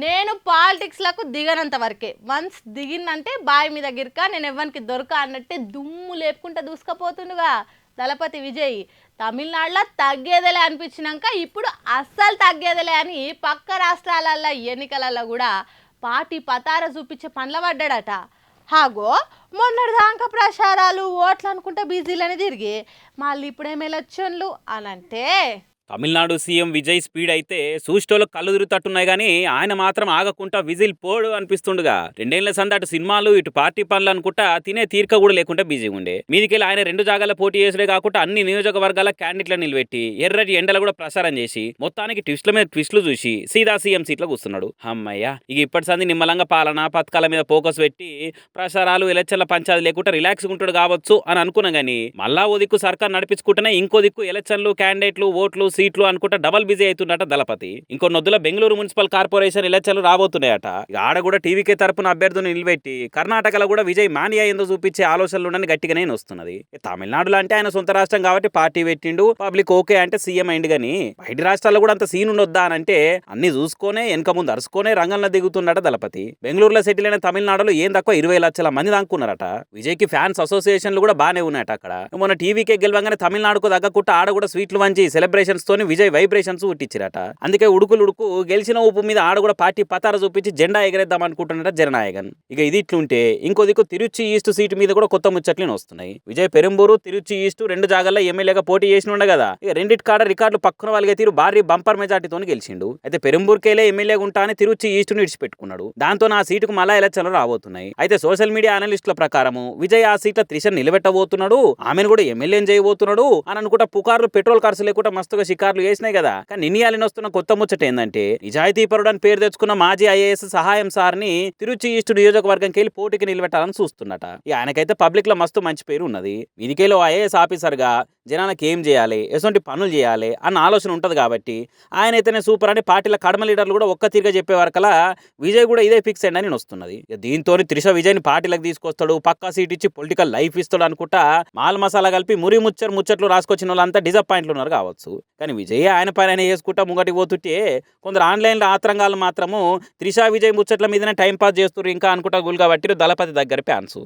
నేను పాలిటిక్స్‌లకు దిగనంత వరకే. వన్స్ దిగిన్నంటే బాయి మీద గిరక నేను ఎవ్వనికి దొరక అన్నట్టే దుమ్ము లేపుకుంటా దూసుకుపోతుండుగా దళపతి విజయ్. తమిళనాడులో తగ్గేదేలే అనిపించినాక ఇప్పుడు అస్సలు తగ్గేదేలే అని పక్క రాష్ట్రాలల్లో ఎన్నికలలో కూడా పార్టీ పతార చూపించే పనుల పడ్డాడట. హాగో మొన్నటిదాకా ప్రచారాలు ఓట్లు అనుకుంటే బిజీలని తిరిగి మళ్ళీ ఇప్పుడేం ఎలక్షన్లు అనంటే తమిళనాడు సీఎం విజయ్ స్పీడ్ అయితే చూసేటోళ్ళకి కళ్ళు తిరుగుతట్టున్నాయి కానీ ఆయన మాత్రం ఆగకుండా విజిల్ పోడు అనిపిస్తుండగా. రెండేళ్ల సంద అటు సినిమాలు ఇటు పార్టీ పనులు అనుకుంటా తినే తీరిక కూడా లేకుండా బిజీగా ఉండే. మీదికెళ్ళి ఆయన 2 జాగాల పోటీ చేసుడే కాకుండా అన్ని నియోజకవర్గాల క్యాండిడేట్లను నిలబెట్టి ఎర్రటి ఎండలు కూడా ప్రసారం చేసి మొత్తానికి ట్విస్ట్ల మీద ట్విస్టులు చూసి సీదా సీఎం సీట్లో కూర్చున్నాడు. అమ్మయ్య ఇక ఇప్పటి సంది నిమ్మలంగా పాలన పథకాల మీద ఫోకస్ పెట్టి ప్రచారాలు ఎలక్షన్ల పంచాయతీ లేకుండా రిలాక్స్గా ఉంటాడు కావచ్చు అని అనుకున్నా గానీ మళ్ళా ఓ దిక్కు సర్కార్ నడిపించుకుంటేనే ఇంకో దిక్కు ఎలక్షన్లు క్యాండిడేట్లు ఓట్లు సీట్లు అనుకుంటా డబల్ బిజీ అవుతుండట దళపతి. ఇంకో నొద్దుల బెంగళూరు మున్సిపల్ కార్పొరేషన్ ఎలక్షన్లు రాబోతున్నాయట. ఆడ కూడా టీవీకే తరపున అభ్యర్థులను నిలబెట్టి కర్ణాటకలో కూడా విజయ్ మానియా ఏందో చూపించే ఆలోచనలు ఉండని గట్టిగానే వస్తున్నది. తమిళనాడులో అంటే ఆయన సొంత రాష్ట్రం కాబట్టి పార్టీ పెట్టిండు, పబ్లిక్ ఓకే అంటే సీఎం అయింది. కానీ బయట రాష్ట్రాల్లో కూడా అంత సీన్ ఉండొద్దా అని అంటే అన్ని చూసుకొనే వెనక ముందు అరుచుకొనే రంగంలో దిగుతున్నాడట దళపతి. బెంగళూరులో సెటిల్ అయిన తమిళనాడులో ఏం తక్కువ 20 లక్షల మంది దాక్కున్నారట. విజయ్ కి ఫ్యాన్స్ అసోసియేషన్లు కూడా బానే ఉన్నాయట అక్కడ. మొన్న టీవీకే గెలవంగానే తమిళనాడుకు తగ్గకుండా ఆడ కూడా స్వీట్లు వంచి సెలబ్రేషన్స్ తోని విజయ్ వైబ్రేషన్స్ పుట్టించారట. అందుకే ఉడుకు గెలిచిన ఊపు మీద ఆడ కూడా పార్టీ పతార చూపించి జెండా ఎగరేద్దాం అనుకుంటున్నారట జననాయకన్. ఇక ఇది ఇట్లుంటే ఇంకో దిక్కు తిరుచి ఈస్ట్ సీటు మీద కూడా కొత్త ముచ్చట్లు వస్తున్నాయి. విజయ్ పెరంబూరు తిరుచి ఈస్ట్ 2 జాగాల్లో ఎమ్మెల్యేగా పోటీ చేసి ఉండే కదా. ఇక రెండిటి కాడ రికార్డులు పక్కన వాళ్ళకి తీరు భారీ బంపర్ మెజార్టీతో గెలిచిండు. అయితే పెరంబూరుకేలే ఎమ్మెల్యేగా ఉంటా అని తిరుచి ఈస్ట్ ను విడిచిపెట్టుకున్నాడు. దాంతో ఆ సీటుకు మళ్ళా ఎలక్షన్లు రాబోతున్నాయి. అయితే సోషల్ మీడియా అనలిస్టుల ప్రకారం విజయ్ ఆ సీట్ల త్రిషను నిలబెట్టబోతున్నాడు, ఆమెను కూడా ఎమ్మెల్యేని చేయబోతున్నాడు అని అనుకుంటా పుకార్లు పెట్రోల్ ఖర్చు లేకుండా మస్తుగా షికార్లు చేసినాయి కదా. కానీ నిన్నయాలని వస్తున్న కొత్త ముచ్చట ఏంటంటే నిజాయితీ పరుడని పేరు తెచ్చుకున్న మాజీ ఐఏఎస్ సహాయం సార్ని తిరుచి ఈస్ట్ నియోజకవర్గంకి వెళ్ళి పోటీకి నిలబెట్టాలని చూస్తున్నట. ఆయనకైతే పబ్లిక్ లో మస్తు మంచి పేరు ఉన్నది. వీధికేలో ఐఏఎస్ ఆఫీసర్ గా జనాలకు ఏం చేయాలి, ఎటువంటి పనులు చేయాలి అన్న ఆలోచన ఉంటది కాబట్టి ఆయన అయితేనే సూపర్ అని పార్టీల కడమ లీడర్లు కూడా ఒక్క తీరుగా చెప్పే వరకలా విజయ్ కూడా ఇదే ఫిక్స్ అయ్యింది అని వస్తున్నది. దీంతో త్రిష విజయ్ని పార్టీలకు తీసుకొస్తాడు, పక్కా సీట్ ఇచ్చి పొలిటికల్ లైఫ్ ఇస్తాడు అనుకుంటా మాల్ మసాలా కలిపి ముచ్చట్లు రాసుకొచ్చిన వాళ్ళంతా డిసప్పాయింట్లు ఉన్నారు కావచ్చు. కానీ విజయ్ ఆయన పైన వేసుకుంటా ముంగటికి పోతుంటే కొందరు ఆన్లైన్లో ఆత్రంగాలు మాత్రము త్రిష విజయ్ ముచ్చట్ల మీదనే టైం పాస్ చేస్తున్నారు ఇంకా అనుకుంటా గుల్గా పట్టిరు దళపతి దగ్గర ఫ్యాన్స్.